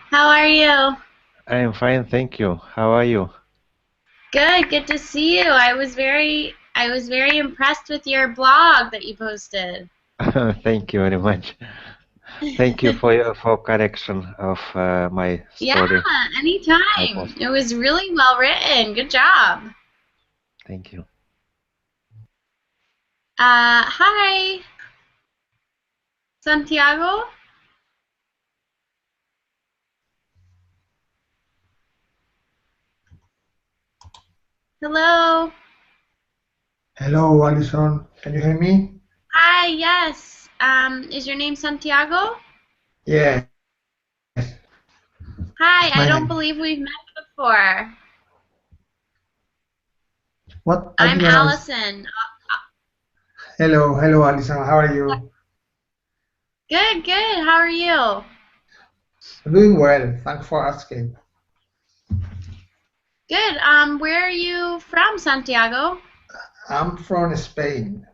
How are you? I am fine, thank you. How are you? Good to see you. I was very impressed with your blog that you posted. Thank you very much. Thank you for your for correction of my Yeah, story, my anytime. post. It was really well written. Good job. Thank you. Hi, Santiago. Hello. Hello, Alison. Can you hear me? Hi, yes. Is your name Santiago? Yes, Hi, it's I my don't name. believe we've met before. What? I I'm didn't understand. Allison. Hello, Alison. How are you? Good. How are you? I'm doing well. Thanks for asking. Good. Where are you from, Santiago? I'm from Spain,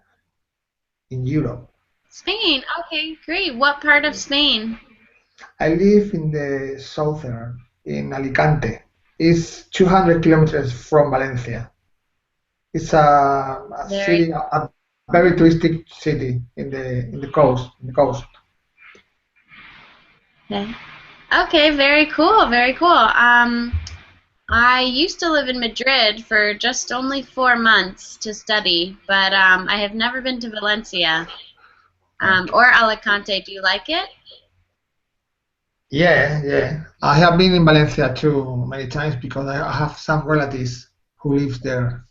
in Europe. Spain. Okay, great. What part of Spain? I live in the southern, in Alicante. It's 200 kilometers from Valencia. It's a Very city, a very touristic city in the coast. In the coast. okay. Okay, very cool. Very cool. I used to live in Madrid for just only 4 months to study, but I have never been to Valencia Okay. or Alicante. Do you like it? Yeah. I have been in Valencia too many times because I have some relatives who live there.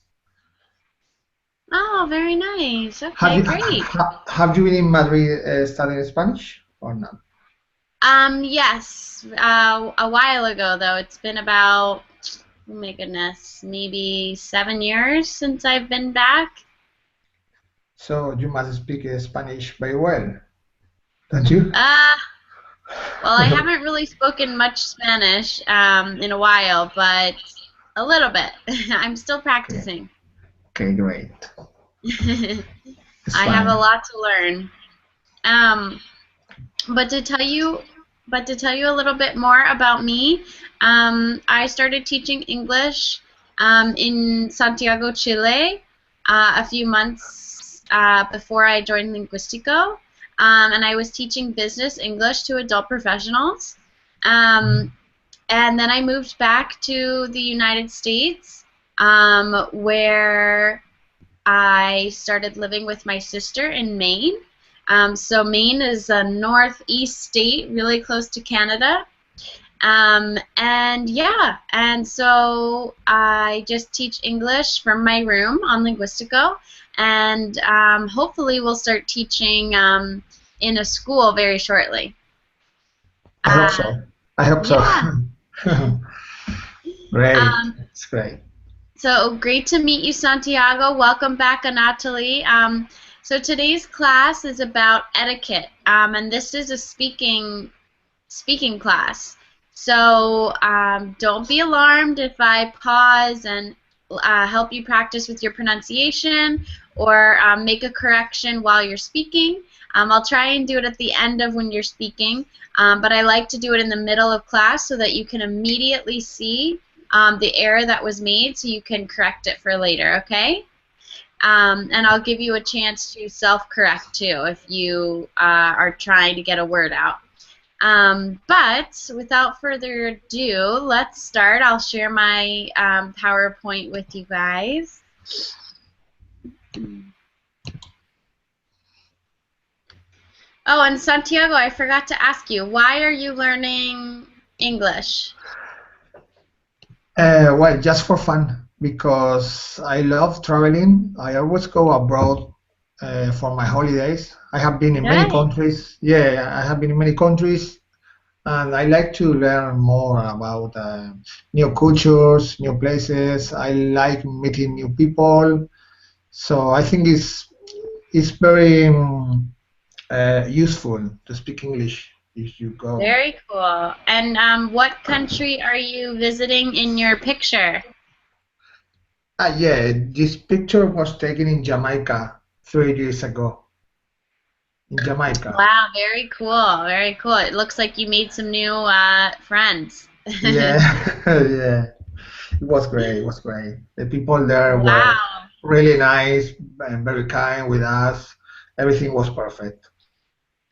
Oh, very nice. Have Okay, you great. have you been in Madrid studying Spanish or not? Yes. A while ago, though. It's been about, oh my goodness, maybe 7 years since I've been back. So you must speak Spanish very well, don't you? Uh, Well, I haven't really spoken much Spanish in a while, but a little bit. I'm still Okay, practicing. okay, great. It's I have a fine. lot to learn. Um, but to tell you, but to tell you a little bit more about me, I started teaching English in Santiago, Chile, a few months before I joined Linguistico, and I was teaching business English to adult professionals. Um, and then I moved back to the United States, where I started living with my sister in Maine. So Maine is a northeast state, really close to Canada. And yeah, and so I just teach English from my room on Linguistico, and hopefully we'll start teaching in a school very shortly. I hope Uh, so. I hope so. yeah. Great. Um, It's great. So great to meet you, Santiago. Welcome back, Anatoly. So today's class is about etiquette, and this is a speaking class. So don't be alarmed if I pause and help you practice with your pronunciation or make a correction while you're speaking. I'll try and do it at the end of when you're speaking, but I like to do it in the middle of class so that you can immediately see the error that was made so you can correct it for later, okay? And I'll give you a chance to self-correct too if you are trying to get a word out. But without further ado, let's start. I'll share my PowerPoint with you guys. Oh, and Santiago, I forgot to ask you, why are you learning English? Well, just for fun, because I love traveling. I always go abroad for my holidays. I have been in many Good. countries. Yeah, I have been in many countries, and I like to learn more about new cultures, new places. I like meeting new people. So I think it's very useful to speak English if you go. Very cool. And what country are you visiting in your picture? Yeah, this picture was taken in Jamaica 3 years ago. in Jamaica. Wow, very cool, very cool. It looks like you made some new friends. Yeah, yeah. It was great. It was great. The people there were Wow. really nice and very kind with us. Everything was perfect.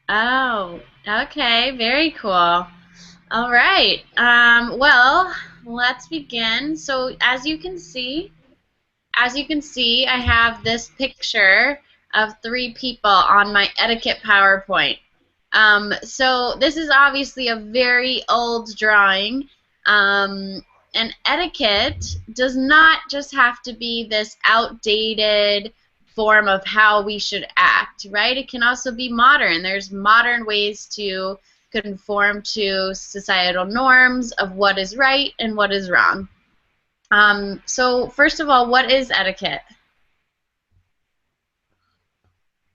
Oh, okay, very cool. All right. Well, let's begin. So as you can see, I have this picture of three people on my etiquette PowerPoint. So this is obviously a very old drawing. And etiquette does not just have to be this outdated form of how we should act, right? It can also be modern. There's modern ways to conform to societal norms of what is right and what is wrong. So first of all, what is etiquette?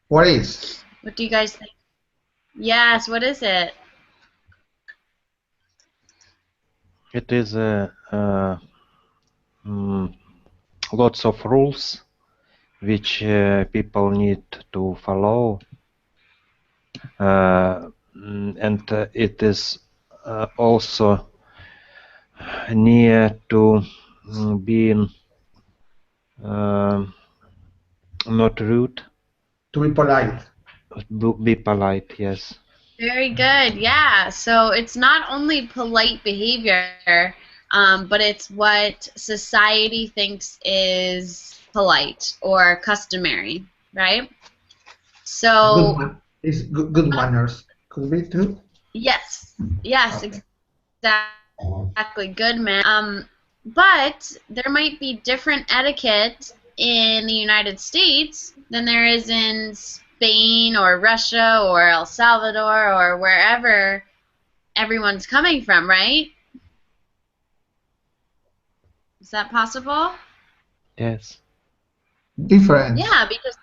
What is? What do you guys think? Yes, what is it? It is lots of rules which people need to follow, and it is also near to being not rude, To be polite. be polite. Yes. Very good. Yeah. So it's not only polite behavior, but it's what society thinks is polite or customary, right? Good So man. It's good manners. Could be too. yes, yes, Okay. exactly. Good man. But there might be different etiquette in the United States than there is in Spain or Russia or El Salvador or wherever everyone's coming from, right? Is that possible? Yes. Difference. Yeah, because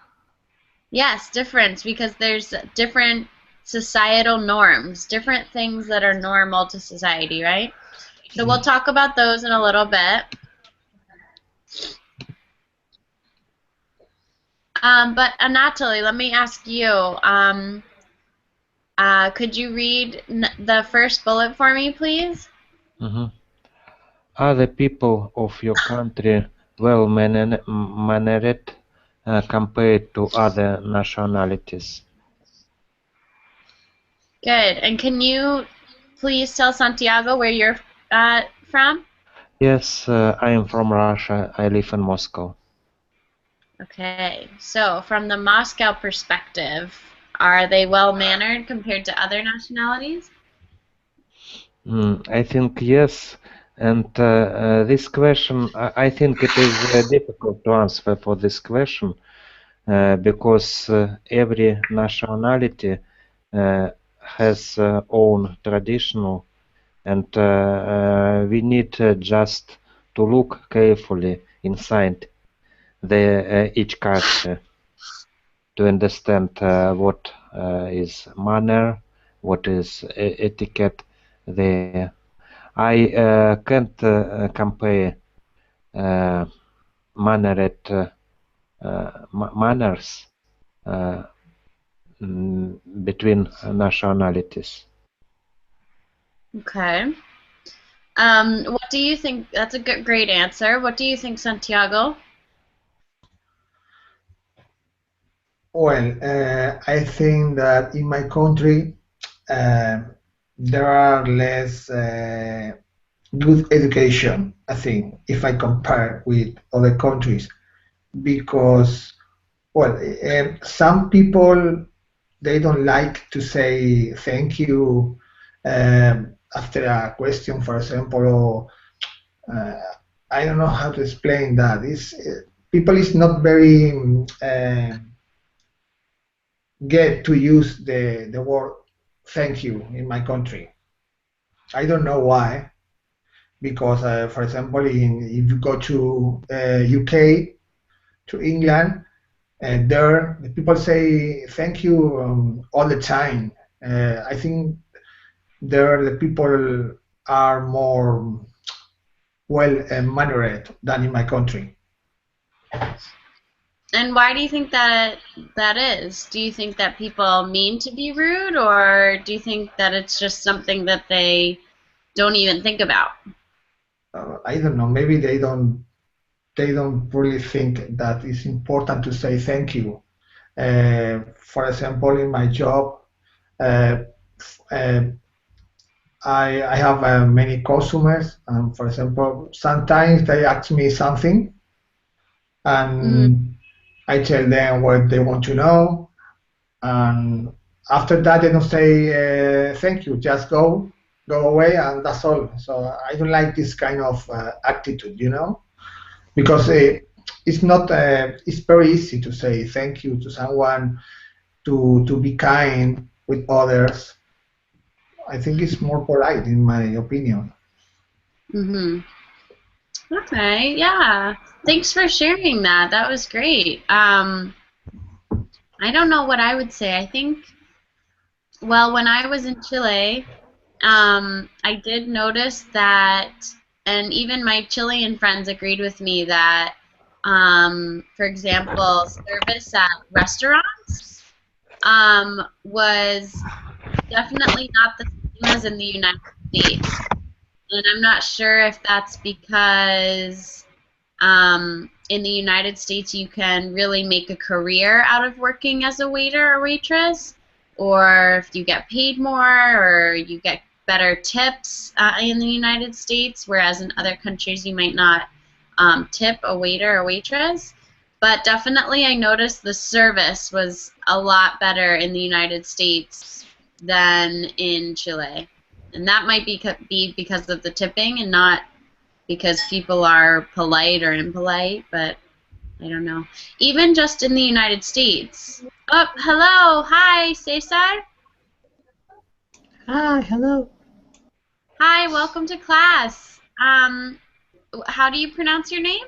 yes, difference because there's different societal norms, different things that are normal to society, right? So we'll talk about those in a little bit. But Anatoly, let me ask you, could you read the first bullet for me, please? Mhm. Are the people of your country well mannered compared to other nationalities? Good. And can you please tell Santiago where you're from? Yes, I am from Russia. I live in Moscow. Okay. So from the Moscow perspective, are they well mannered compared to other nationalities? I think yes. And this question, I think it is difficult to answer for this question because every nationality has own traditional, and we need just to look carefully inside each culture to understand what is manner, what is etiquette there. I can't compare uh, mannered manners uh, between nationalities. Okay. What do you think? That's a good, great answer. What do you think, Santiago? Well, I think that in my country uh, there are less good education, I think, if I compare with other countries, because, well, some people they don't like to say thank you after a question, for example, or I don't know how to explain that. It's people is not very get to use the word thank you in my country. I don't know why, because for example, if you go to UK, to England, and there the people say thank you all the time. I think there the people are more well mannered than in my country. And why do you think that is? Do you think that people mean to be rude, or do you think that it's just something that they don't even think about? I don't know. Maybe they don't really think that it's important to say thank you. For example, in my job, uh, uh, I have many customers, and for example, sometimes they ask me something, Mm, and I tell them what they want to know, and after that they don't say thank you, just go away, and that's all. So I don't like this kind of attitude, because it's not. It's very easy to say thank you to someone, to be kind with others. I think it's more polite, in my opinion. mm-hmm. Okay, yeah. Thanks for sharing that. That was great. I don't know what I would say. I think, well, when I was in Chile, I did notice that, and even my Chilean friends agreed with me that, for example, service at restaurants was definitely not the same as in the United States. And I'm not sure if that's because in the United States you can really make a career out of working as a waiter or waitress, or if you get paid more, or you get better tips in the United States, whereas in other countries you might not tip a waiter or waitress. But definitely I noticed the service was a lot better in the United States than in Chile. And that might be because of the tipping and not because people are polite or impolite, but I don't know. Even just in the United States. Oh, hello. Hi, Cesar. Hi, hello. Hi, welcome to class. How do you pronounce your name?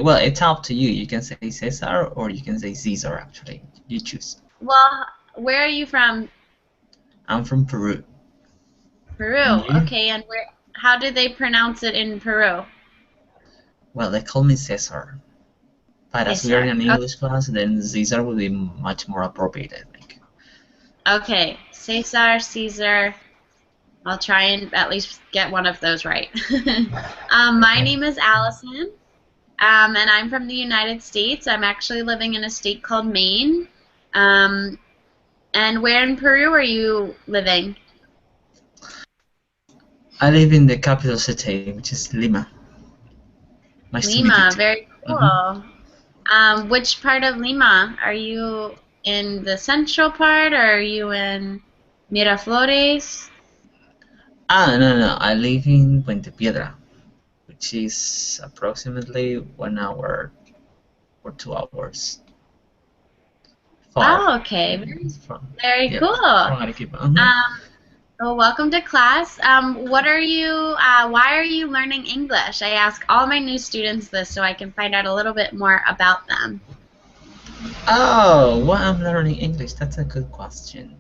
Well, it's up to you. You can say Cesar or you can say Caesar, actually. You choose. Well, where are you from? I'm from Peru. And Peru. you? Okay, and where? How do they pronounce it in Peru? Well, they call me Cesar. But as we are in Cesar. an English class, then Caesar would be much more appropriate, I think. Okay, Cesar, Caesar. I'll try and at least get one of those right. My Okay. name is Allison. And I'm from the United States. I'm actually living in a state called Maine. Um, and where in Peru are you living? I live in the capital city, which is Lima. Nice to meet you Lima. too. Very hmm cool. Which part of Lima? Are you in the central part, or are you in Miraflores? No, no. I live in Puente Piedra, which is approximately 1 hour or 2 hours far Oh, okay. Very, from, very yeah, cool. from Arequipa. Well, welcome to class. Why are you learning English? I ask all my new students this so I can find out a little bit more about them. Oh, why I'm learning English? That's a good question.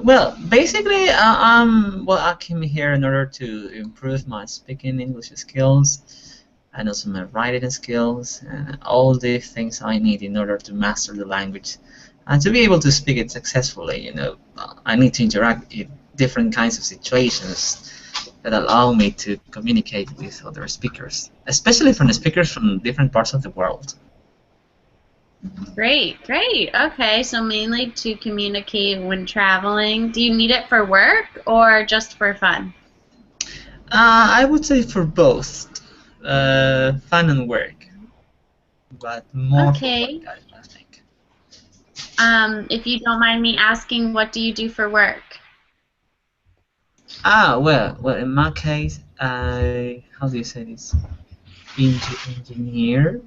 Well, basically, I came here in order to improve my speaking English skills and also my writing skills and all the things I need in order to master the language and to be able to speak it successfully. I need to interact in different kinds of situations that allow me to communicate with other speakers, especially from speakers from different parts of the world. Great, great. Okay, so mainly to communicate when traveling. Do you need it for work or just for fun? I would say for both, fun and work, but more for work, Okay. I think. If you don't mind me asking, what do you do for work? Well, in my case, how do you say this? Engineer?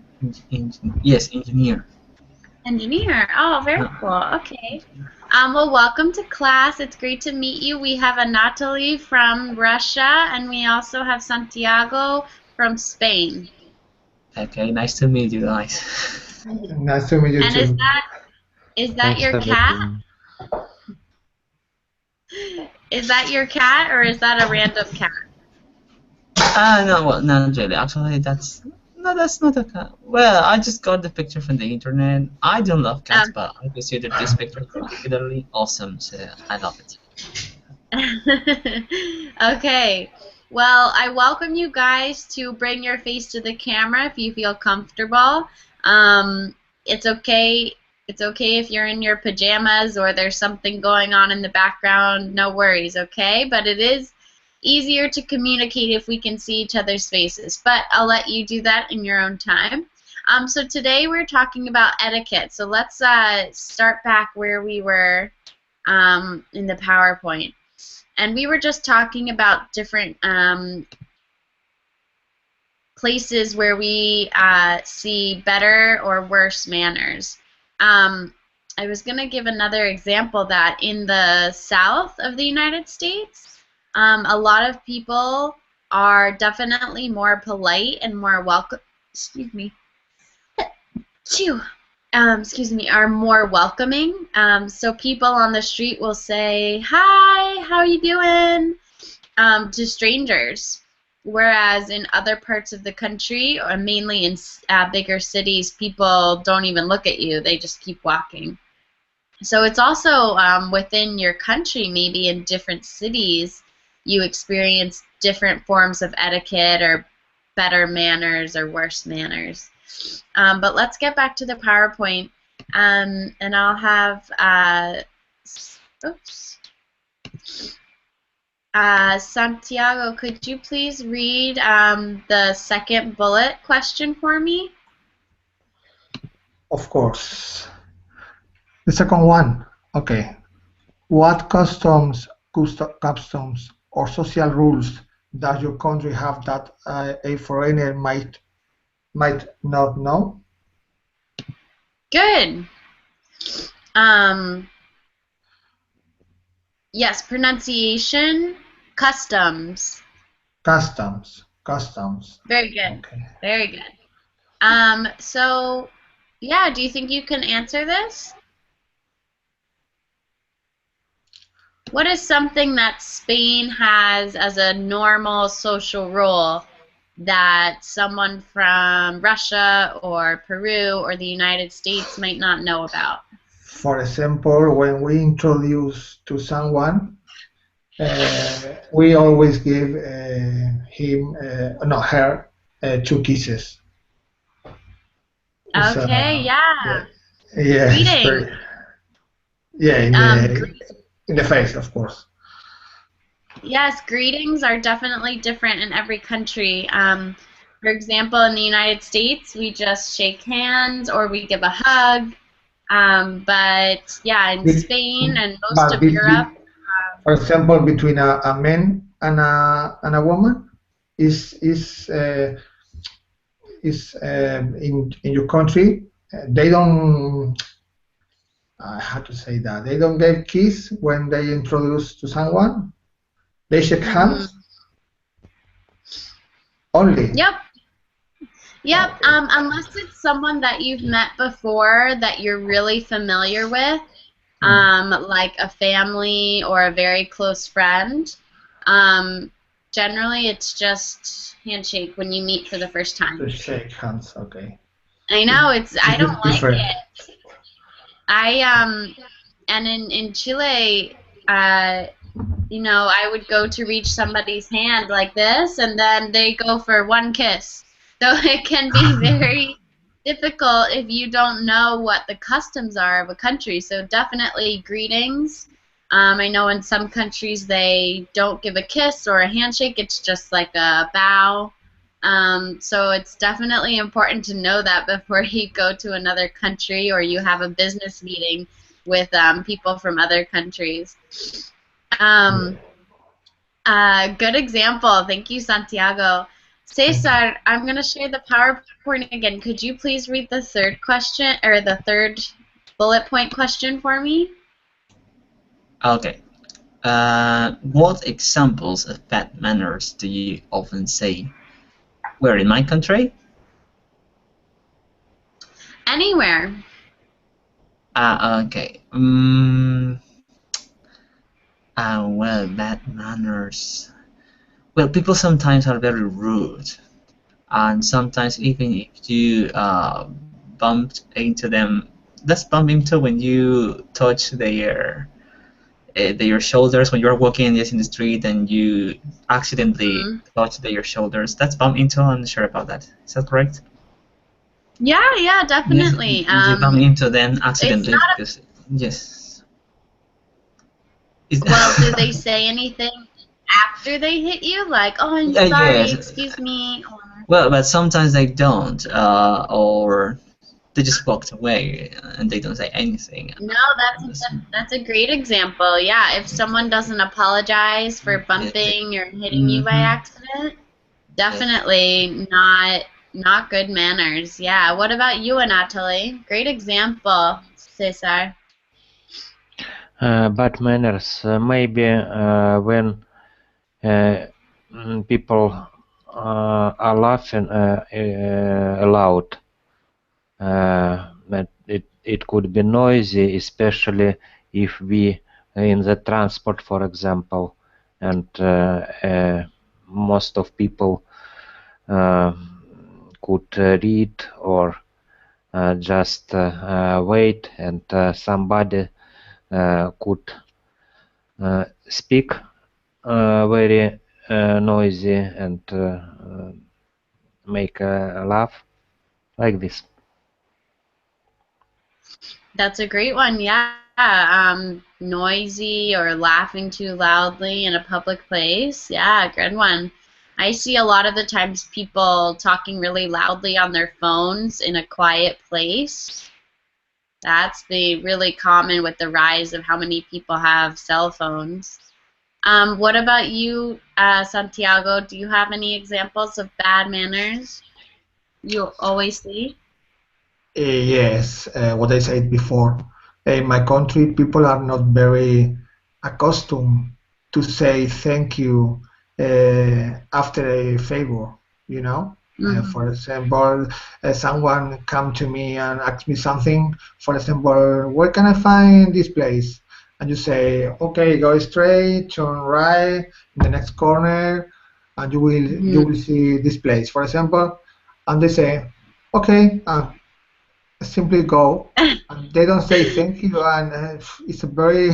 Yes, engineer. Engineer. Oh, very Uh, cool. Okay. Well, welcome to class. It's great to meet you. We have Anatoly from Russia, and we also have Santiago from Spain. okay, nice to meet you guys. Nice to meet you And is too. that is that Nice your to meet cat? you. Is that your cat, or is that a random cat? No, well, not really. Actually, that's No, that's not a cat. Well, I just got the picture from the internet. I don't love cats, but I consider this picture particularly awesome, so I love it. Okay. Well, I welcome you guys to bring your face to the camera if you feel comfortable. It's okay. It's okay if you're in your pajamas or there's something going on in the background. No worries, okay? But it is easier to communicate if we can see each other's faces. But I'll let you do that in your own time. So today we're talking about etiquette. So let's start back where we were in the PowerPoint. And we were just talking about different places where we see better or worse manners. I was going to give another example that in the south of the United States, a lot of people are definitely more polite and more welcome. Excuse me. Are more welcoming. So people on the street will say, "Hi, how are you doing?" To strangers. Whereas in other parts of the country, or mainly in bigger cities, people don't even look at you. They just keep walking. So it's also within your country, maybe in different cities, you experience different forms of etiquette or better manners or worse manners. But let's get back to the PowerPoint, and I'll have, Santiago, could you please read the second bullet question for me? Of course. The second one, okay. What customs or social rules does your country have that a foreigner might not know? Good. Yes, pronunciation, customs. Customs. Very good. Okay. Very good. So, yeah, do you think you can answer this? What is something that Spain has as a normal social rule that someone from Russia or Peru or the United States might not know about? For example, when we introduce to someone, we always give her 2 kisses. Okay, yeah. Yeah, Greetings. in the face, of course. Yes, greetings are definitely different in every country. For example, in the United States, we just shake hands or we give a hug. But yeah, in Spain and most of Europe. For example, between a man and a woman, is in your country, they don't. How to say that? They don't give kiss when they introduce to someone. They shake hands only. Yep. Okay. Unless it's someone that you've met before that you're really familiar with, like a family or a very close friend. Generally, it's just handshake when you meet for the first time. To shake hands, okay. I know I don't like different. it. And in Chile, you know, I would go to reach somebody's hand like this, and then they go for one kiss. So it can be very difficult if you don't know what the customs are of a country. So definitely greetings. I know in some countries they don't give a kiss or a handshake. It's just like a bow. So it's definitely important to know that before you go to another country or you have a business meeting with people from other countries. Good example. Thank you, Santiago. Cesar, I'm going to share the PowerPoint again. Could you please read the third question, or the third bullet point question for me? Okay. What examples of bad manners do you often see? Where in my country? Anywhere. Okay. Well, bad manners. Well, people sometimes are very rude. and sometimes even if you bumped into them, that's bump into when you touch their shoulders when you're walking just in the street and you accidentally Mhm. touch their shoulders. That's bump into. I'm not sure about that. Is that correct? Yeah, Yes, definitely. you bump into them It's accidentally not because yes. Is well, do they say anything after they hit you? Like, oh, I'm yeah, sorry, yes. excuse me, or Well, but sometimes they don't, or they just walked away and they don't say anything. no, that's a great example. Yeah, if someone doesn't apologize for Yeah, bumping or hitting you by mm-hmm. accident, Yeah. definitely not good manners. Yeah. What about you, Anatoly? Great example, Cesar. Bad manners, maybe when people are laughing aloud. It could be noisy, especially if we in the transport, for example, and most of people uh, could read or just wait, and somebody could speak very noisy and make a laugh like this. That's a great one. Yeah. Noisy or laughing too loudly in a public place. Yeah, good one. I see a lot of the times people talking really loudly on their phones in a quiet place. That's the really common with the rise of how many people have cell phones. What about you, Santiago? Do you have any examples of bad manners you always see? Yes, what I said before. In my country, people are not very accustomed to say thank you after a favor, you know? For Hmm. example, someone come to me and ask me something. For example, where can I find this place? And you say, okay, go straight, turn right, in the next corner, and you will Hmm. see this place. For example, and they say, okay, simply go. And they don't say thank you, and it's a very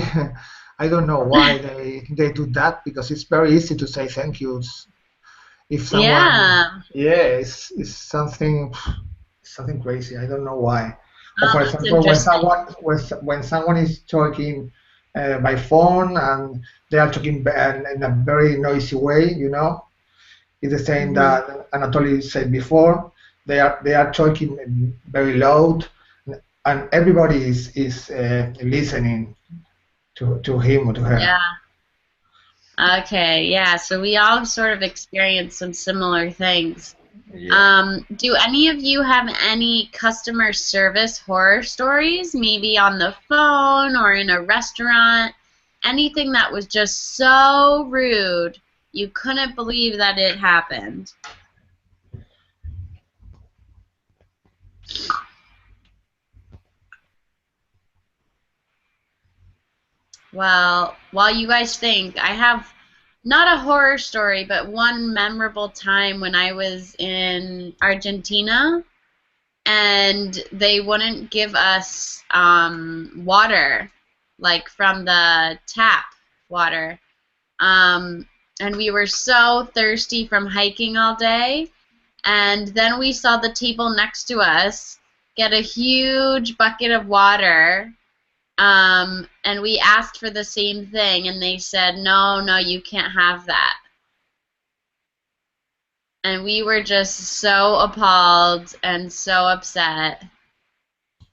I don't know why they do that because it's very easy to say thank yous if someone Yeah. yeah it's something crazy. I don't know why. Or Oh, for that's example, interesting. when someone is talking by phone and they are talking in a very noisy way, it's the same Hmm. that Anatoly said before. They are talking very loud, and everybody is listening to him or to her. Yeah. Okay. Yeah. So we all sort of experience some similar things. Yeah. Do any of you have any customer service horror stories, maybe on the phone or in a restaurant? Anything that was just so rude, you couldn't believe that it happened. Well, while you guys think, I have not a horror story, but one memorable time when I was in Argentina and they wouldn't give us water, like from the tap water. Um, and we were so thirsty from hiking all day. And then we saw the table next to us get a huge bucket of water. And we asked for the same thing, and they said, no, no, you can't have that. And we were just so appalled and so upset.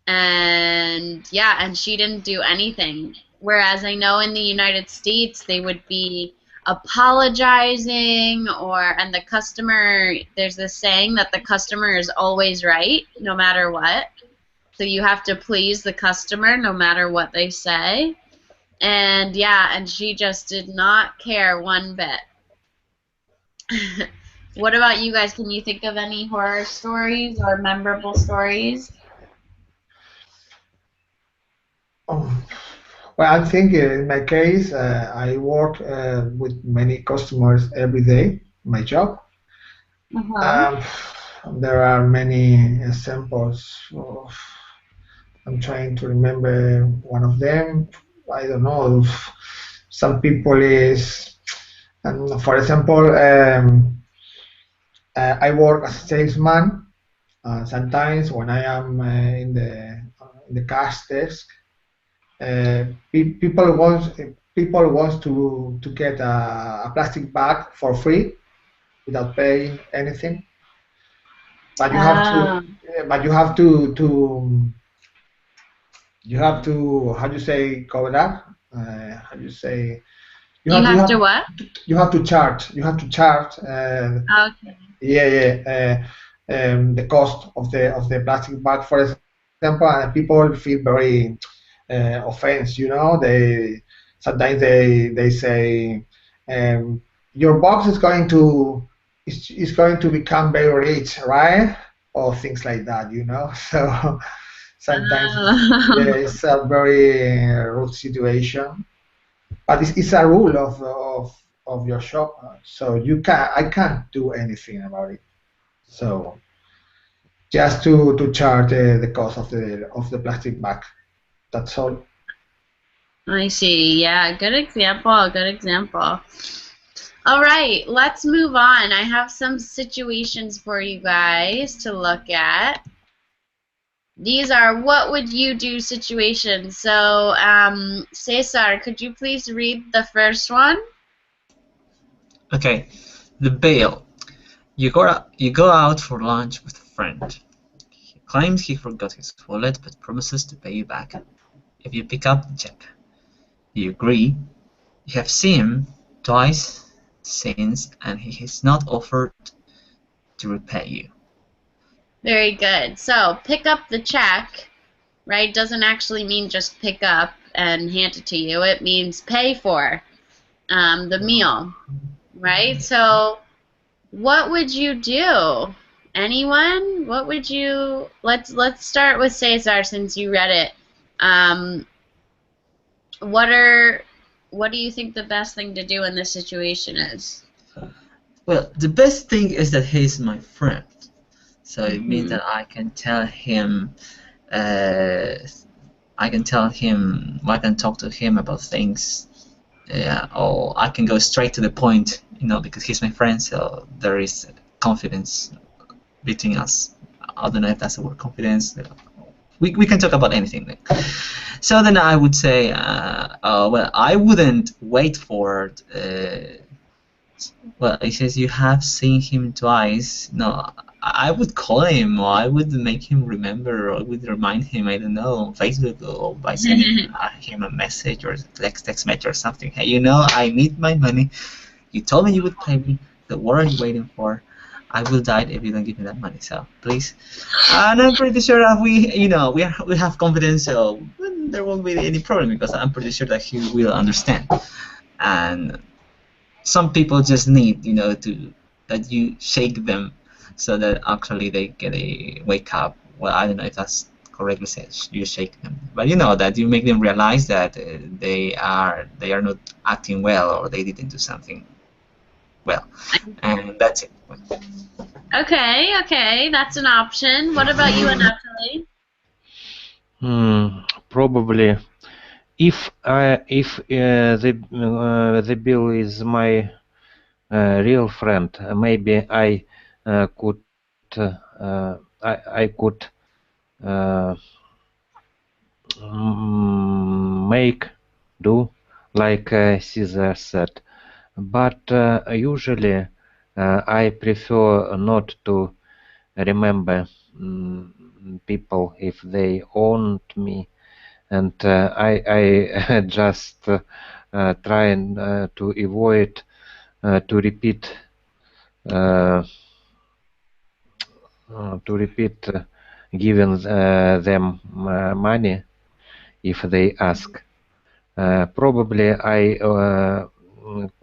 And yeah, and she didn't do anything. Whereas I know in the United States they would be apologizing and the customer, there's this saying that the customer is always right no matter what. So you have to please the customer no matter what they say. And yeah, and she just did not care one bit. What about you guys? Can you think of any horror stories or memorable stories? Um, well, I think in my case, I work with many customers every day, my job. Uh-huh. There are many examples. I'm trying to remember one of them. I don't know. Some people is, for example, I work as a salesman. Sometimes when I am in the cash desk, people want to get a plastic bag for free without paying anything. But you have to, Oh. but you have to how do you say cobrar? How do you say you You have have to what? you have to charge Okay. yeah, the cost of the plastic bag, for example, and people feel very offense. Sometimes they say, your box is going to become very rich, right? Or things like that. So sometimes yeah, Oh. it's a very rude situation, but it's a rule of your shop, so I can't do anything about it. So just to charge the cost of the plastic bag. That's all. I see. Yeah, good example. Good example. All right, let's move on. I have some situations for you guys to look at. These are what would you do situations. So, Cesar, could you please read the first one? Okay, the bail. You go out for lunch with a friend. He claims he forgot his wallet but promises to pay you back if you pick up the check. You agree. You have seen him twice since and he has not offered to repay you. Very good. So, pick up the check, right? Doesn't actually mean just pick up and hand it to you. It means pay for the meal, right? So, what would you do? Anyone? What would you? Let's start with Cesar since you read it. Um, what are what do you think the best thing to do in this situation is? Well, the best thing is that he's my friend. So it means Hmm. that uh, I can talk to him about things, yeah, or I can go straight to the point, because he's my friend, so there is confidence between us. I don't know if that's the word confidence. We can talk about anything. So then I would say, well, I wouldn't wait for well, it says you have seen him twice. No, I would call him, or I would make him remember, or I would remind him, I don't know, on Facebook, or by sending him a message or text message or something. Hey, I need my money. You told me you would pay me. So what are you waiting for? I will die if you don't give me that money. So please. And I'm pretty sure that we have confidence, so there won't be any problem because I'm pretty sure that he will understand. And some people just need to that you shake them so that actually they get a wake up. Well, I don't know if that's correctly said. You shake them, but that you make them realize that they are not acting well, or they didn't do something well, and that's it. Okay, that's an option. What about you, Anatoly? Probably if the bill is my real friend, maybe I could I could uh, make do like Caesar said, but usually I prefer not to remember people if they owned me, and I just trying to avoid to repeat uh, giving them money if they ask. Probably I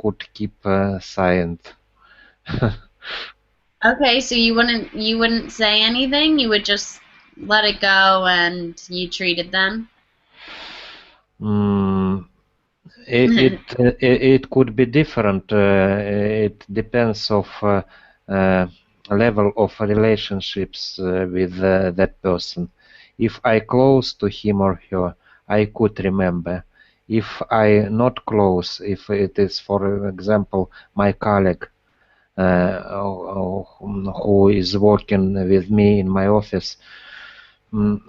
could keep silent. Okay, so you wouldn't say anything. You would just let it go and you treated them. Mm, it could be different. It depends of level of relationships with that person. If I close to him or her, I could remember. If I not close, if it is, for example, my colleague who is working with me in my office,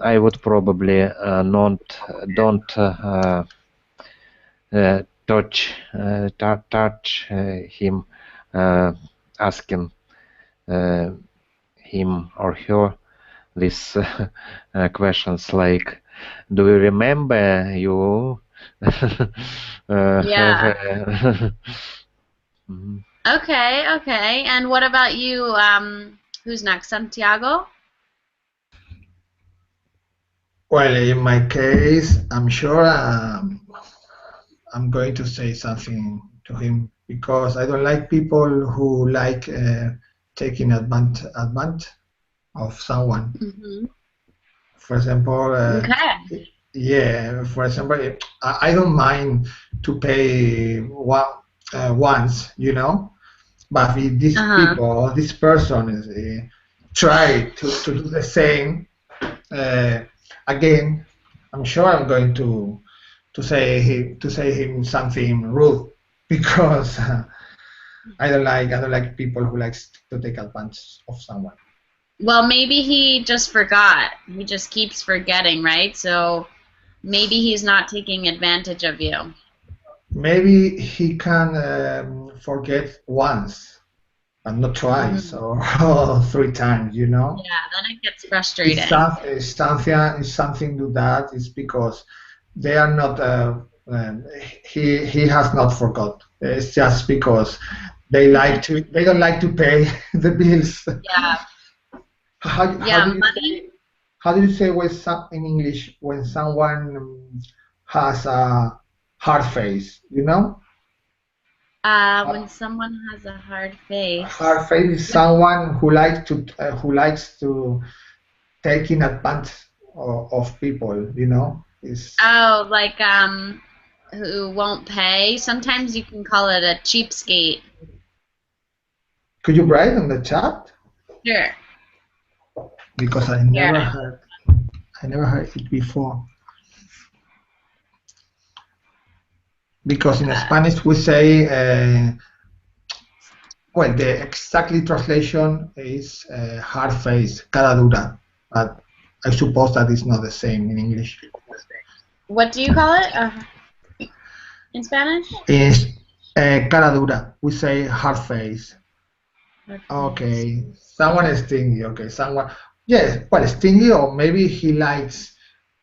I would probably not don't touch him, asking him or her these questions like, "Do you remember you have?" Yeah. Mhm. Okay, okay. And what about you? Who's next? Santiago? Well, in my case, I'm sure I'm going to say something to him because I don't like people who like taking advantage of someone. Mm-hmm. For example, Okay. yeah, for example, I don't mind to pay once, you know, but if these Uh-huh. people or this person is, try to do the same uh, again, I'm sure I'm going to say him something rude because I don't like people who likes to take advantage of someone. Well, maybe he just forgot. He just keeps forgetting, right? So maybe he's not taking advantage of you. Maybe he can forget once, but not twice Mm. or three times. You know, Yeah, then it gets frustrating. it's something to that is because they are not. He has not forgot. It's just because they don't like to pay the bills. Yeah. How Yeah, do you money. say how do you say when in English when someone has a hard face? You know, When someone has a hard face. hard face is someone who likes to taking advantage of people. You know, is Oh, like who won't pay. Sometimes you can call it a cheapskate. could you write on the chat Sure. because Here. I never heard it before. Because in Uh, Spanish we say well, the exactly translation is hard face, cara dura, but I suppose that is not the same in English. what do you call it in Spanish? Is cara dura. We say hard face. Hard face. Okay, someone is stingy. Okay, someone. Yes, well, stingy, or maybe he likes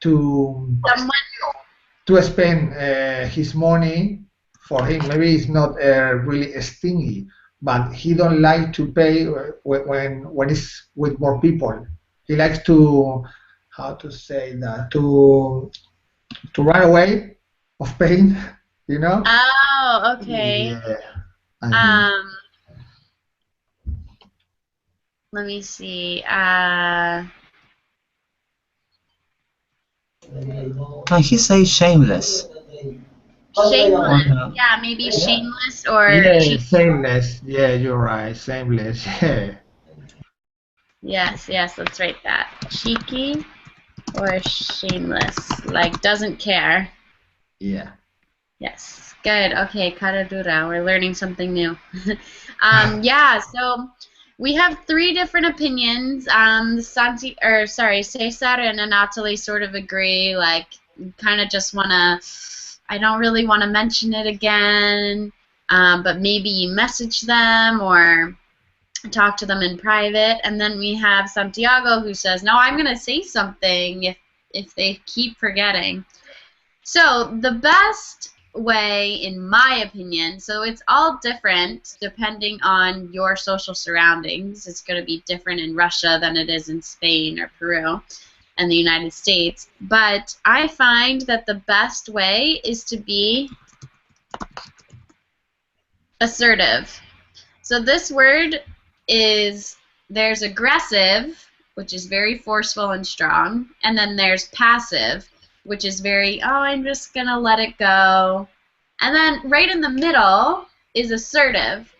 to Someone. spend his money for him. Maybe it's not really stingy, but he don't like to pay when it's with more people. He likes to how to say that to run away of pain. You know? Oh, okay. Yeah, I mean. Um, let me see. Can he say shameless? Or Shameless. no? Yeah, maybe shameless or Yeah, cheeky. shameless. Yeah, you're right. Shameless. Yeah. Yes, yes, let's write that. Cheeky or shameless. Like doesn't care. Yeah. Yes. Good. Okay, Karadura. We're learning something new. Yeah, so we have three different opinions. Cesar and Anatoly sort of agree, like kind of just wanna I don't really want to mention it again, but maybe you message them or talk to them in private. And then we have Santiago who says, no, I'm gonna say something if they keep forgetting. So the best way, in my opinion, so it's all different depending on your social surroundings. It's going to be different in Russia than it is in Spain or Peru and the United States. But I find that the best way is to be assertive. So this word is, there's aggressive, which is very forceful and strong, and then there's passive, which is very, oh, I'm just going to let it go. And then right in the middle is assertive.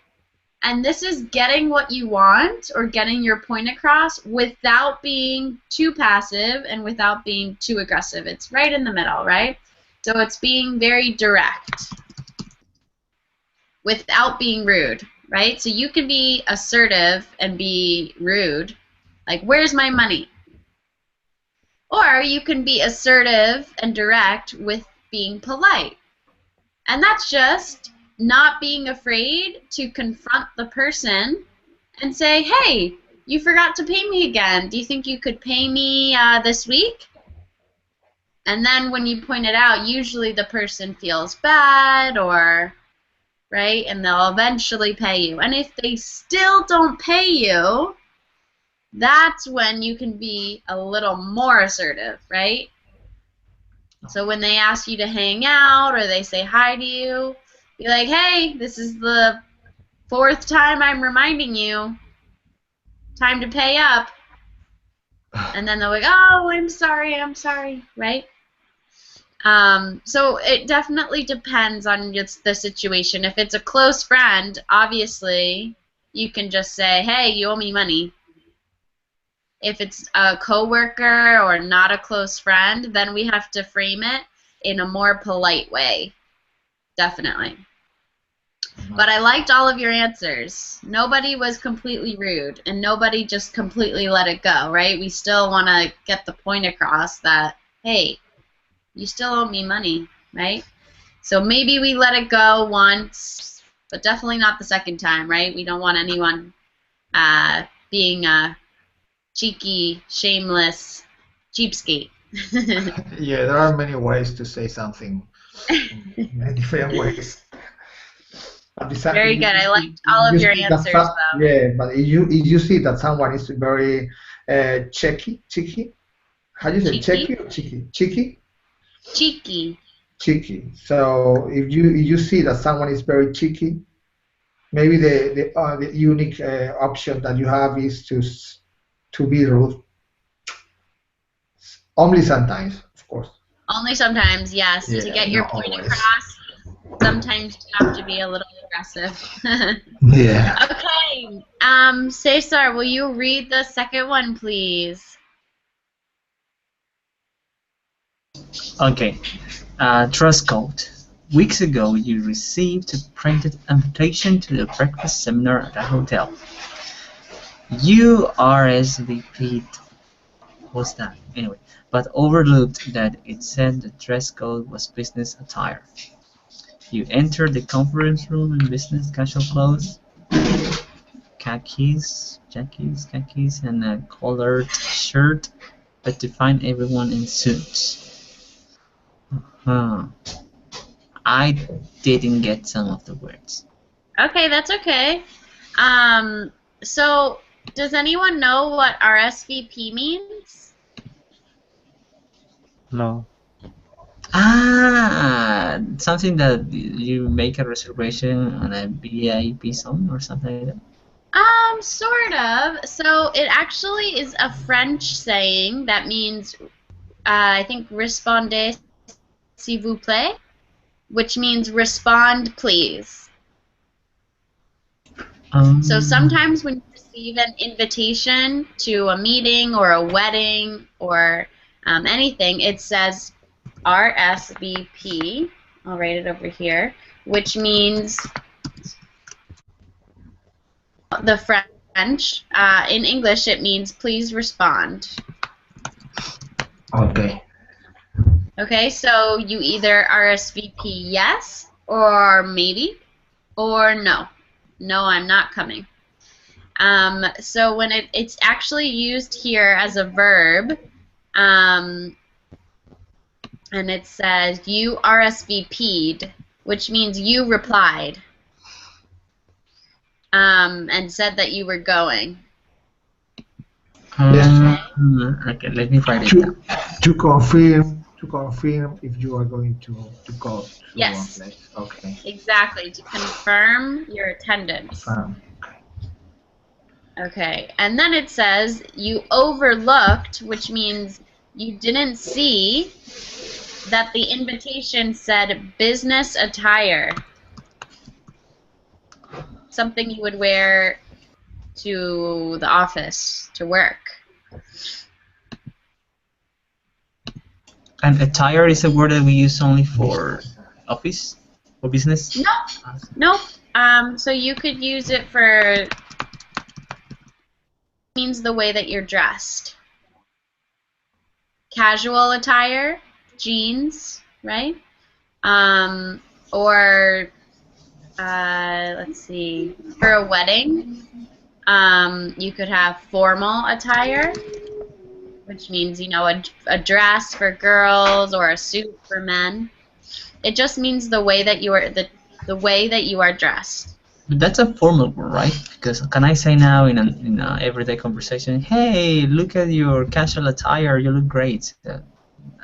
And this is getting what you want or getting your point across without being too passive and without being too aggressive. It's right in the middle, right? So it's being very direct without being rude, right? So you can be assertive and be rude, like, where's my money? Or you can be assertive and direct with being polite. And that's just not being afraid to confront the person and say, hey, you forgot to pay me again. Do you think you could pay me this week? And then when you point it out, usually the person feels bad or, right, and they'll eventually pay you. And if they still don't pay you, that's when you can be a little more assertive, right? So when they ask you to hang out or they say hi to you, be like, hey, this is the 4th time I'm reminding you. Time to pay up. And then they're like, oh, I'm sorry, right? So it definitely depends on just the situation. If it's a close friend, obviously, you can just say, hey, you owe me money. If it's a coworker or not a close friend, then we have to frame it in a more polite way. Definitely. But I liked all of your answers. Nobody was completely rude, and nobody just completely let it go, right? We still want to get the point across that, hey, you still owe me money, right? So maybe we let it go once, but definitely not the second time, right? We don't want anyone being a cheeky, shameless cheapskate. Yeah, there are many ways to say something. Many different ways. Very good. I liked all of your answers, though. Yeah, but if you see that someone is very cheeky, how do you say cheeky or cheeky? Cheeky? Cheeky. Cheeky. So if you see that someone is very cheeky, maybe the unique option that you have is to be rude. Only sometimes, of course. Only sometimes, yes. Yeah, to get your not point always. across, sometimes you have to be a little aggressive. Yeah. Okay. Cesar, will you read the second one, please? Okay. Dress code. Weeks ago, you received a printed invitation to the breakfast seminar at a hotel. You RSVP'd. What's that? Anyway, but overlooked that it said the dress code was business attire. You entered the conference room in business casual clothes, khakis, and a collared shirt, but to find everyone in suits. I didn't get some of the words. Okay, that's okay. So, does anyone know what RSVP means? No. Something that you make a reservation on a VIP zone or something like that? Sort of. So, it actually is a French saying that means, I think, respondez s'il vous plaît, which means respond, please. So sometimes when you receive an invitation to a meeting or a wedding or anything, it says RSVP. I'll write it over here, which means the French. In English, it means please respond. Okay. Okay, so you either RSVP yes or maybe or no. No, I'm not coming. So when it's actually used here as a verb, and it says you RSVP'd, which means you replied, and said that you were going. Okay, let me write it down. To confirm if you are going to go to Yes. one place. Okay. Exactly, to confirm your attendance. Okay, and then it says you overlooked, which means you didn't see that the invitation said business attire. something you would wear to the office to work. And attire is a word that we use only for office or business? Nope. So you could use it for means the way that you're dressed. Casual attire, jeans, right? Or let's see, for a wedding, you could have formal attire, which means, you know, a dress for girls or a suit for men. It just means the way that you are the way that you are dressed. That's a formal word, right? Because can I say now in an everyday conversation, hey, look at your casual attire, you look great.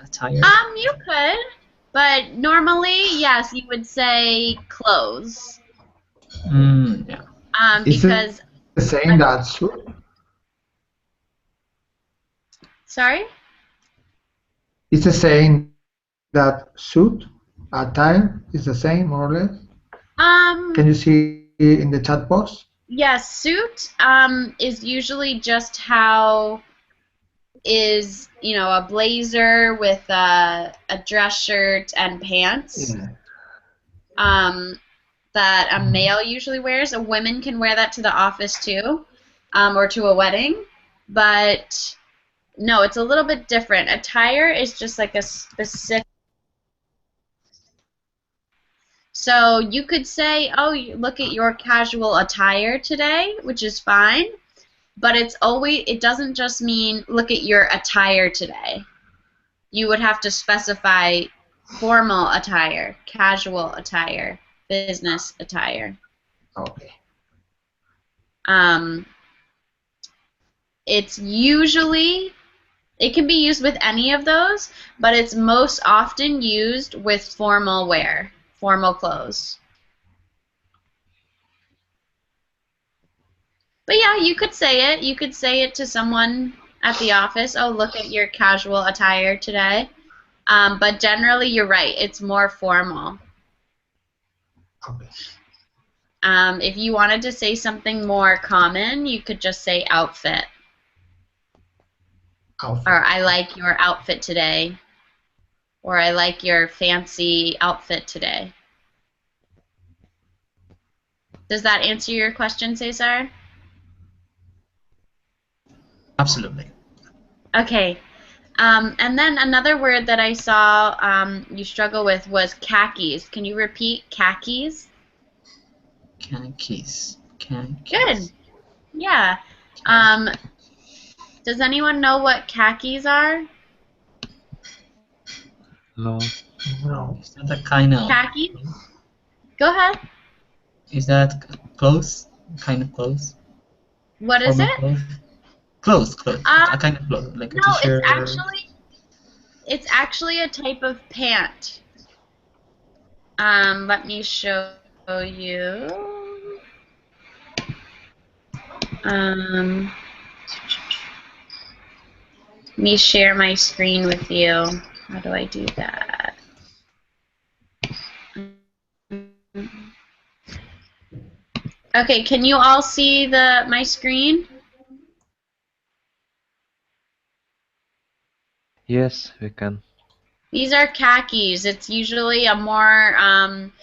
Attire? You could, but normally, yes, you would say clothes. Yeah. Because the same that suit? Sorry? It's the same that suit attire is the same more or less. Can you see in the chat box? Yes, suit is usually just how is, you know, a blazer with a dress shirt and pants. Yeah. That a male usually wears. A woman can wear that to the office too, or to a wedding. But no, it's a little bit different. Attire is just like a specific. So you could say, oh, look at your casual attire today, which is fine. But it doesn't just mean look at your attire today. You would have to specify formal attire, casual attire, business attire. Okay. It's usually, it can be used with any of those, but it's most often used with formal wear, formal clothes. But yeah, you could say it. You could say it to someone at the office. Oh, look at your casual attire today. But generally, you're right. It's more formal. Okay. If you wanted to say something more common, you could just say outfit. Outfit. Or I like your outfit today. Or I like your fancy outfit today. Does that answer your question, Cesar? Absolutely. Okay. And then another word that I saw you struggle with was khakis. Can you repeat khakis? Khakis. Khakis. Good. Yeah. Does anyone know what khakis are? No. No. Is that a kind of Khakis? Go ahead. Is that clothes? Kind of clothes? What is Formal it? Clothes. A kind of clothes, like a No, t-shirt. it's actually a type of pant. Let me show you. Let me share my screen with you. How do I do that? Okay, can you all see my screen? Yes, we can. These are khakis. It's usually a more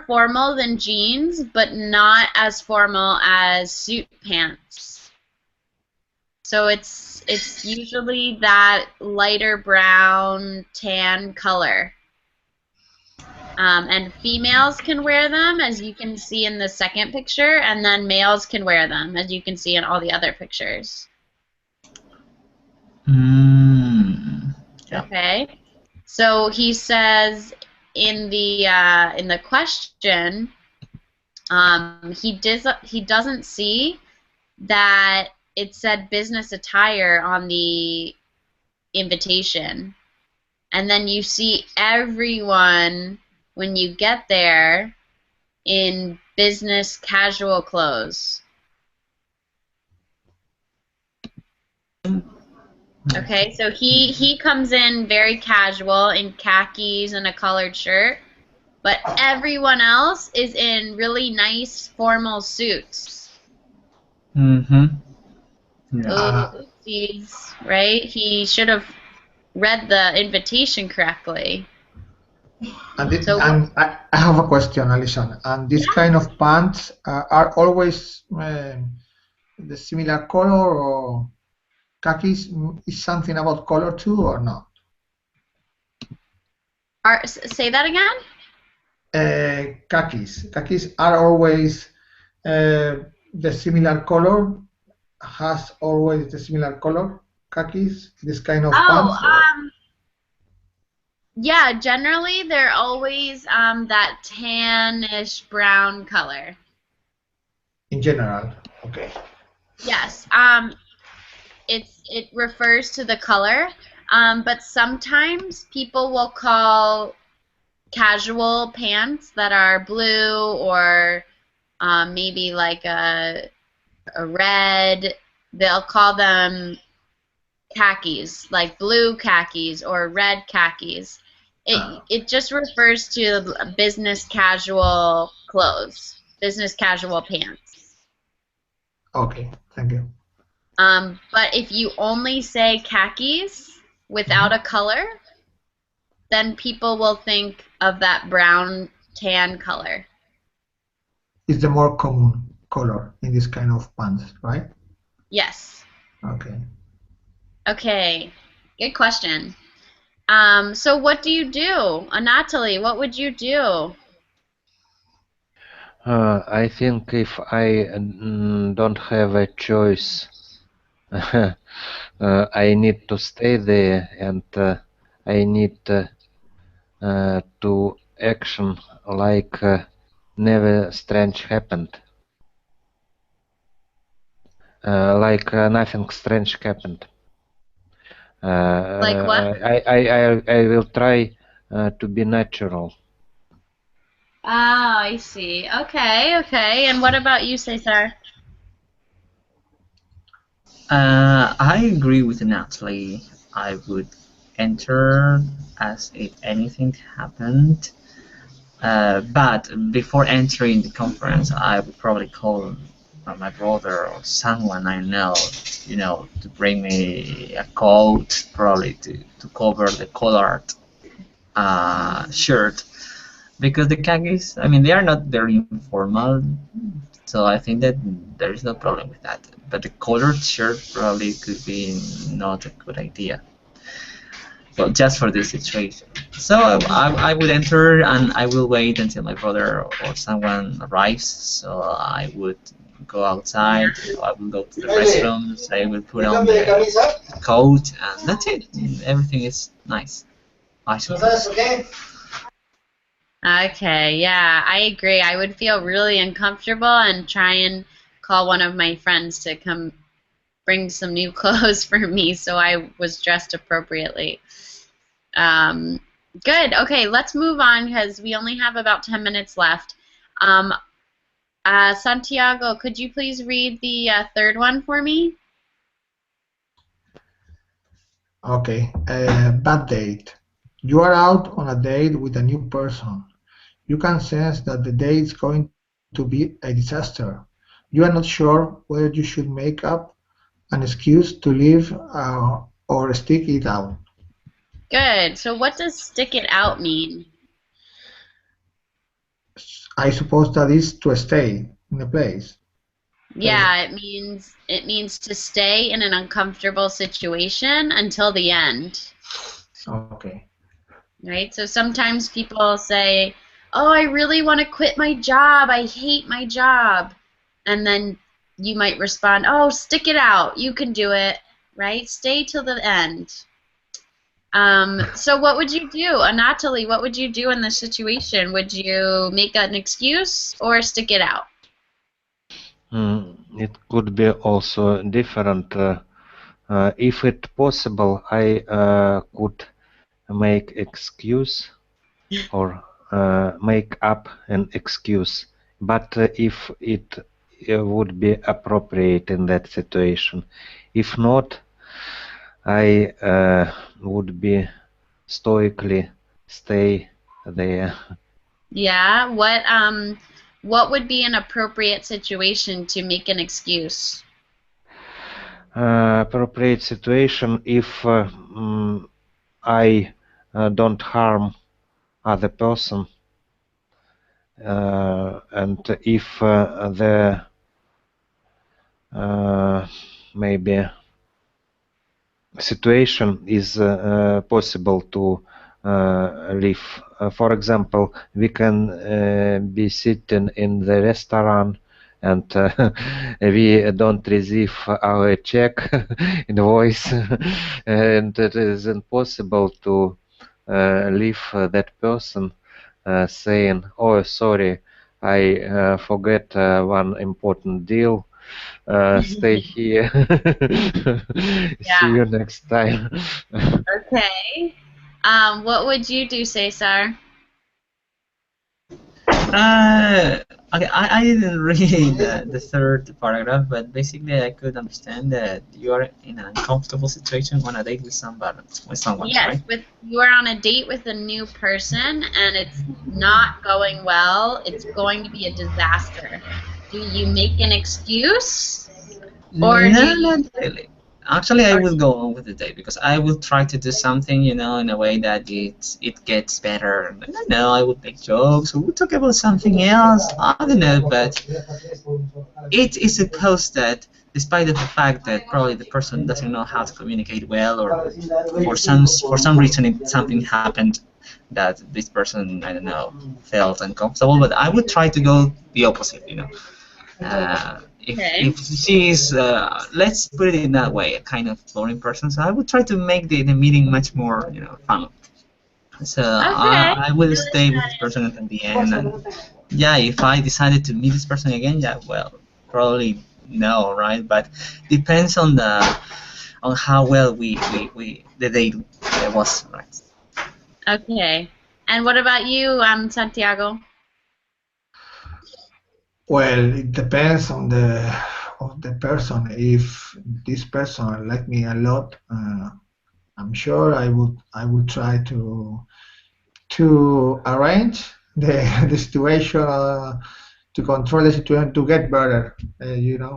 formal than jeans, but not as formal as suit pants. So it's usually that lighter brown tan color. And females can wear them, as you can see in the second picture, and then males can wear them, as you can see in all the other pictures. Yeah. Okay. So he says in the question, he doesn't see that it said business attire on the invitation, and then you see everyone when you get there in business casual clothes. Okay, so he comes in very casual in khakis and a colored shirt, but everyone else is in really nice formal suits. Mm-hmm. Yeah. Oopsies, right? He should have read the invitation correctly. So And I have a question, Alison. And this kind of pants are always the similar color, or khakis is something about color too, or not? say that again? Khakis are always the similar color, has always the similar color, khakis, this kind of Oh, pants, or yeah, generally they're always that tannish brown color. in general. Okay. Yes, it refers to the color, but sometimes people will call casual pants that are blue or maybe like a red. They'll call them khakis, like blue khakis or red khakis. It just refers to business casual clothes, business casual pants. Okay, thank you. But if you only say khakis without a color, then people will think of that brown tan color. It's the more common color in this kind of pants, right? Yes. Okay. Okay. Good question. So what do you do? Natalie, what would you do? I think if I don't have a choice, I need to stay there, and I need to action like never strange happened. Like nothing strange happened. Like what? I will try to be natural. Oh, I see. Okay, okay. And what about you, Cesar? I agree with Natalie. I would enter as if anything happened. But before entering the conference, I would probably call my brother or someone I know, to bring me a coat, probably to cover the collared shirt. Because the khakis, I mean, they are not very informal, so I think that there is no problem with that. But the collared shirt probably could be not a good idea. Well, just for this situation. So I would enter and I will wait until my brother or someone arrives. So I would go outside. I will go to the restrooms. I will put on the coat, and that's it. Everything is nice. I suppose. Okay, yeah, I agree. I would feel really uncomfortable and try and call one of my friends to come bring some new clothes for me so I was dressed appropriately. Good. Okay, let's move on because we only have about 10 minutes left. Santiago, could you please read the third one for me? Okay. Bad date. You are out on a date with a new person. You can sense that the date is going to be a disaster. You are not sure whether you should make up an excuse to leave or stick it out. Good. So what does stick it out mean? I suppose that is to stay in a place. Yeah, it means to stay in an uncomfortable situation until the end. Okay. Right? So sometimes people say, "Oh, I really want to quit my job. I hate my job." And then you might respond, "Oh, stick it out. You can do it." Right? Stay till the end. So what would you do? Natalie, what would you do in this situation? Would you make an excuse or stick it out? It could be also different. If it possible, I could make excuse or make up an excuse. But if it would be appropriate in that situation, if not, I would be stoically stay there. Yeah. What would be an appropriate situation to make an excuse? Appropriate situation if I don't harm other person, and if the maybe situation is possible to live. For example, we can be sitting in the restaurant and we don't receive our check invoice, and it is impossible to leave that person saying, "Oh, sorry, I forget one important deal. Stay here. See Yeah. you next time." Okay. What would you do, Cesar? I didn't read the third paragraph, but basically I could understand that you are in an uncomfortable situation on a date with somebody, with someone, Yes, right? with you are on a date with a new person and it's not going well, it's going to be a disaster. Do you make an excuse or do No, you not really. Actually, I or will go on with the day because I will try to do something, in a way that it gets better. I don't know. I would make jokes. We would talk about something else. I don't know, but it is supposed that, despite of the fact that probably the person doesn't know how to communicate well, or for some reason something happened that this person, I don't know, felt uncomfortable. But I would try to go the opposite. If okay. she is, let's put it in that way, a kind of boring person, so I would try to make the meeting much more, fun. So Okay. I will stay with this person until the end, and yeah, if I decided to meet this person again, yeah, well, probably no, right? But depends on how well we the date was, right? Okay. And what about you, Santiago? Well, it depends on the person. If this person like me a lot, I'm sure I would try to arrange the the situation, to control the situation to get better.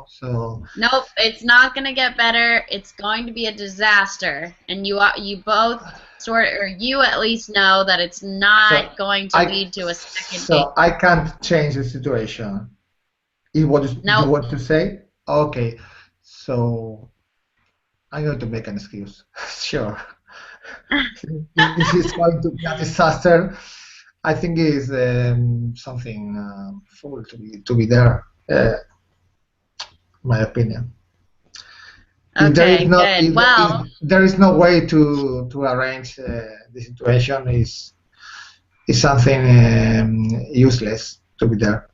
So Nope, it's not going to get better. It's going to be a disaster. And you both or you at least know that it's so not going to I lead to a second date. so I can't change the situation. Is what you Nope. want to say? Okay, so I'm going to make an excuse. Sure. This is going to be a disaster. I think is something fool to be there. My opinion. If there is Okay, no good. if Well, there is no way to arrange the situation, is something useless to be there.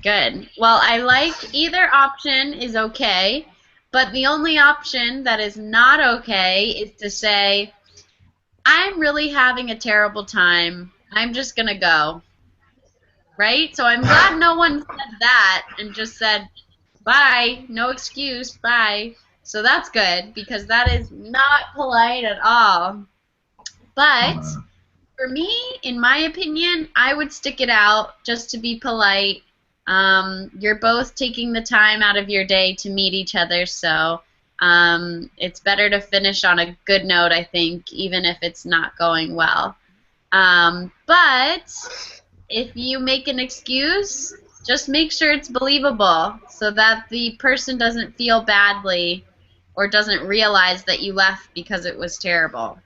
good. Well, I like either option is okay, but the only option that is not okay is to say, I'm really having a terrible time. I'm just gonna go. Right? So I'm glad no one said that and just said, bye, no excuse, bye. So that's good because that is not polite at all. But for me, in my opinion, I would stick it out just to be polite. You're both taking the time out of your day to meet each other, so it's better to finish on a good note, I think, even if it's not going well. But if you make an excuse, just make sure it's believable so that the person doesn't feel badly or doesn't realize that you left because it was terrible.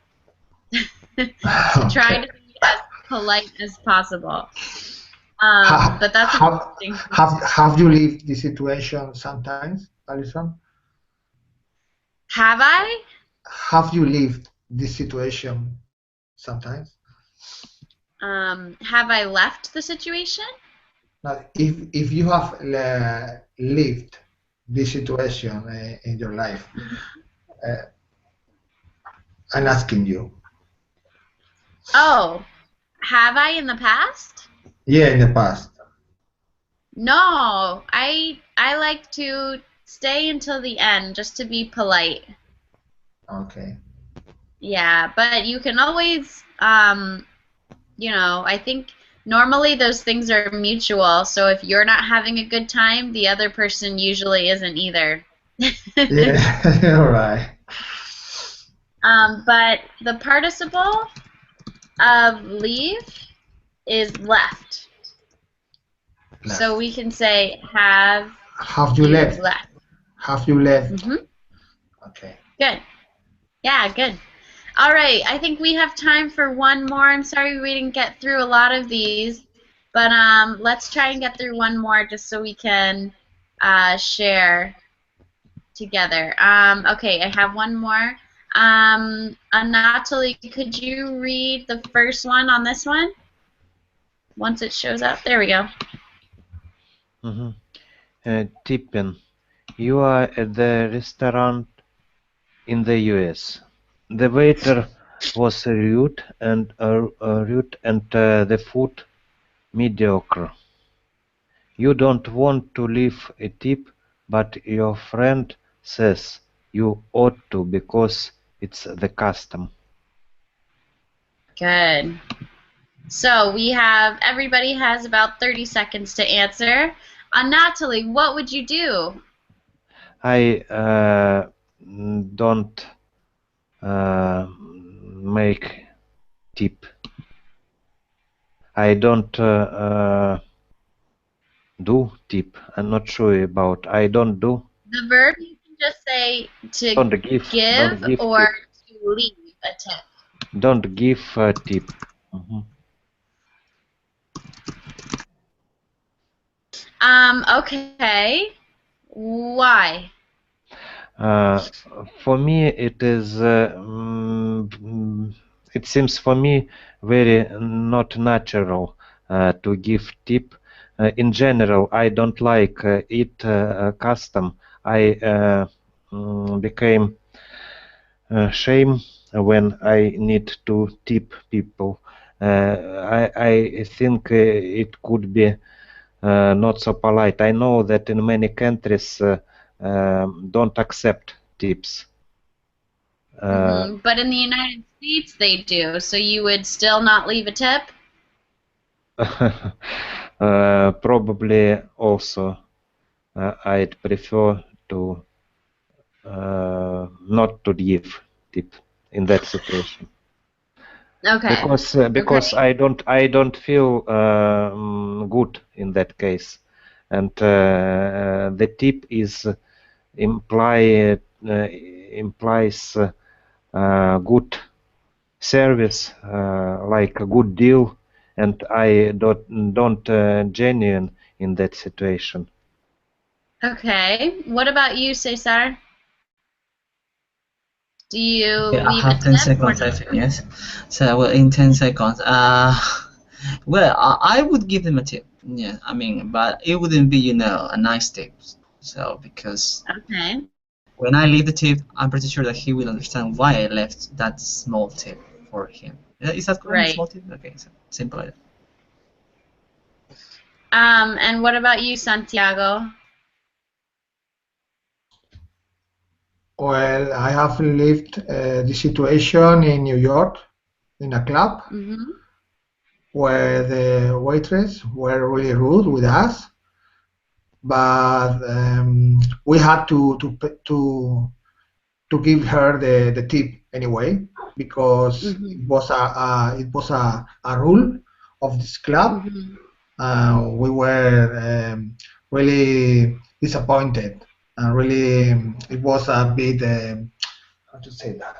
So try Okay. to be as polite as possible. Have, But that's an have, interesting question. have you lived this situation sometimes, Alison? Have I? Have you lived this situation sometimes? Have I left the situation? Now, if you have lived this situation in your life, uh, I'm asking you. Oh, have I in the past? Yeah, in the past. No, I like to stay until the end just to be polite. Okay. Yeah, but you can always, I think Normally those things are mutual, so if you're not having a good time, the other person usually isn't either. Yeah, all right. But the participle of leave is left. So we can say have Have you you left? left. Have you left? Okay. Good. Yeah, good. All right, I think we have time for one more. I'm sorry we didn't get through a lot of these, but let's try and get through one more just so we can share together. Okay, I have one more. Natalie, could you read the first one on this one? Once it shows up. There we go. Tipping. You are at the restaurant in the US. The waiter was rude and the food mediocre. You don't want to leave a tip, but your friend says you ought to because it's the custom. Good. So we have, everybody has about 30 seconds to answer. Natalie, what would you do? I don't make tip. I don't do tip. I'm not sure about. I don't do. The verb, you can just say to Don't give. Don't give give or tip. to leave a tip. Don't give tip. Okay. Why? For me, it seems for me very not natural to give tip. In general, I don't like it custom. I became shame when I need to tip people. I think it could be not so polite. I know that in many countries don't accept tips. But in the United States, they do. So you would still not leave a tip? Probably also I'd prefer to not to give tip in that situation. Okay. Because I don't feel good in that case, and the tip is implies good service, like a good deal, and I don't genuine in that situation. Okay. What about you, Cesar? Do you Okay, I leave a have 10 tip or seconds, I not? think, yes. So, well, in 10 seconds, well, I would give them a tip. Yeah, I mean, but it wouldn't be, a nice tip. So, because Okay. when I leave the tip, I'm pretty sure that he will understand why I left that small tip for him. Is that correct? Right. Small tip? Okay, so simple like that. And what about you, Santiago? Well, I have lived the situation in New York in a club where the waitress were really rude with us, but we had to give her the tip anyway because it was a rule of this club. We were really disappointed and really it was a bit how to say that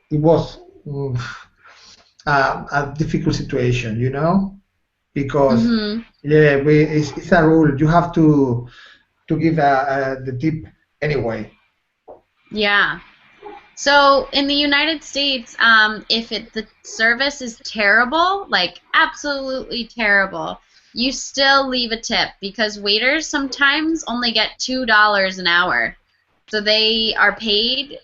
it was a difficult situation, because yeah, it's a rule. You have to give the tip anyway. Yeah. So in the United States, if the service is terrible, like absolutely terrible, you still leave a tip because waiters sometimes only get $2 an hour. So they are paid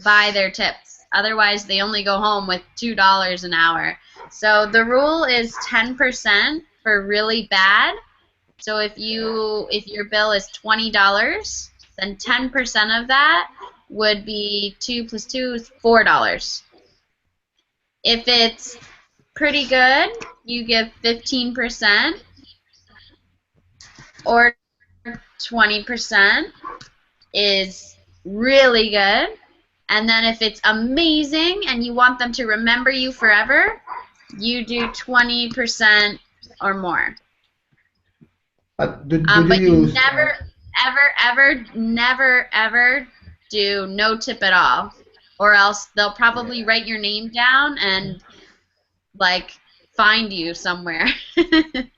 by their tips. Otherwise, they only go home with $2 an hour. So the rule is 10% for really bad. So if your bill is $20, then 10% of that would be 2 plus 2 is $4. If it's pretty good, you give 15%, or 20% is really good. And then if it's amazing and you want them to remember you forever, you do 20% or more. Do But you you use? never, ever do no tip at all, or else they'll probably write your name down and like find you somewhere.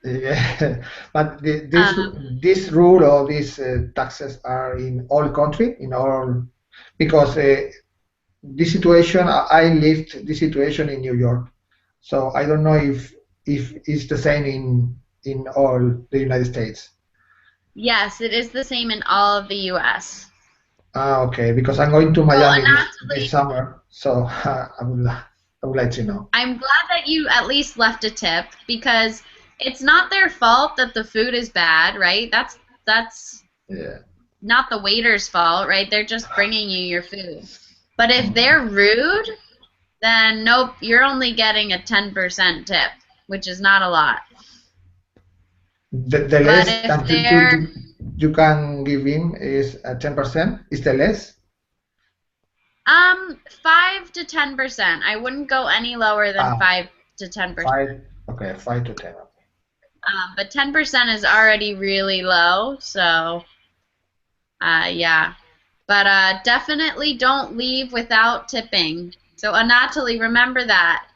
Yeah, but Um, this rule or these taxes are in all country, in all, because this situation I lived this situation in New York, so I don't know if it's the same in all the United States. yes, it is the same in all of the U.S. Ah, okay, because I'm going to So, Miami this Anatoly, summer, so I would like to know. I'm glad that you at least left a tip, because it's not their fault that the food is bad, right? That's Yeah. not the waiter's fault, right? They're just bringing you your food. But if they're rude, then nope, you're only getting a 10% tip, which is not a lot. The But less if that they're you can give in is 10%. Is the less? 5 to 10%. I wouldn't go any lower than Ah, 5 to 10%. 5. Okay, 5 to 10. Okay. But 10% is already really low, so yeah. But definitely don't leave without tipping. So Anatoly, remember that.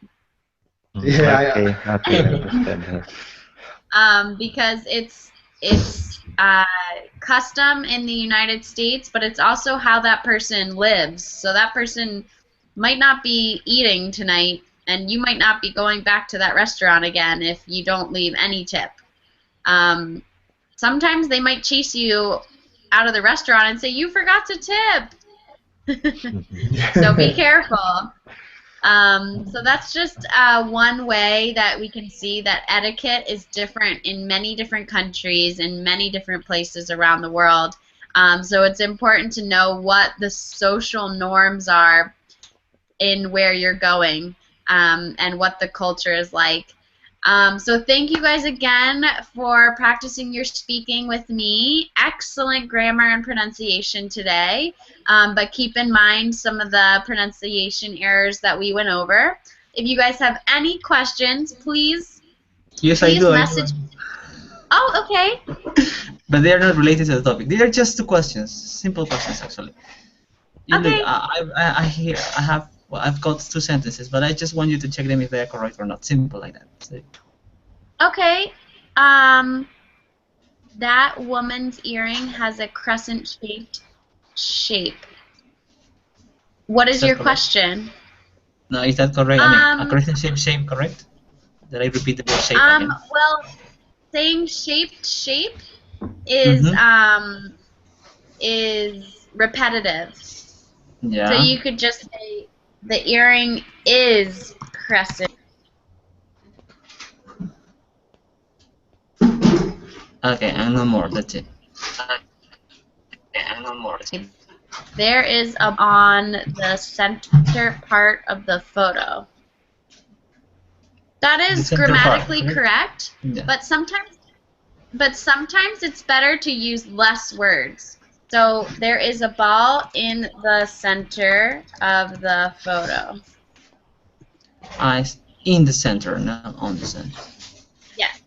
Yeah, Okay, I understand that. Because it's custom in the United States, but it's also how that person lives. So that person might not be eating tonight, and you might not be going back to that restaurant again if you don't leave any tip. Sometimes they might chase you out of the restaurant and say, "You forgot to tip." So be careful. So that's just one way that we can see that etiquette is different in many different countries, in many different places around the world. So it's important to know what the social norms are in where you're going, and what the culture is like. So thank you guys again for practicing your speaking with me. Excellent grammar and pronunciation today, but keep in mind some of the pronunciation errors that we went over. If you guys have any questions, please Yes, I do. message. Oh, okay. But they are not related to the topic. They are just two questions, simple questions actually. Look, Okay. I've got two sentences, but I just want you to check them if they are correct or not. Simple like that. So, Okay. That woman's earring has a crescent-shaped shape. What is your correct? question? No, is that correct? I mean, a crescent shape, correct? Did I repeat the word shape again? Well, saying shaped shape is repetitive. Yeah. So you could just say the earring is crescent. Okay, and no more. That's it. There is on the center part of the photo. That is grammatically correct, Yeah. but sometimes it's better to use less words. So there is a ball in the center of the photo. In the center, not on the center. Yes.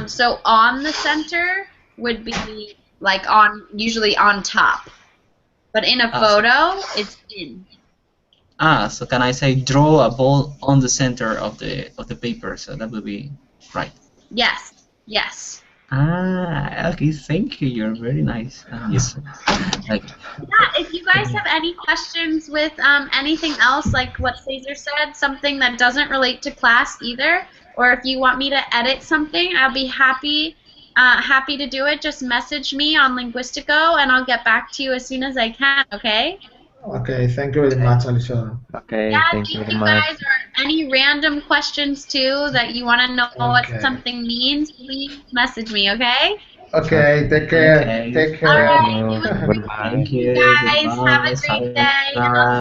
So on the center would be like usually on top, but in a photo it's in. So can I say draw a ball on the center of the paper? So that would be right. Yes. Yes. Okay. Thank you. You're very nice. Yes. Okay. Yeah. If you guys have any questions with anything else, like what Cesar said, something that doesn't relate to class either, or if you want me to edit something, I'll be happy to do it. Just message me on Linguistico, and I'll get back to you as soon as I can. Okay? Okay, thank you very much, Alison. Okay, Yeah, thank you very you much. guys. Or any random questions too that you want to know what something means, please message me. Okay? Okay, take care. Okay. Take All care. right. It was great Goodbye. seeing you guys. Have a great day. And I'll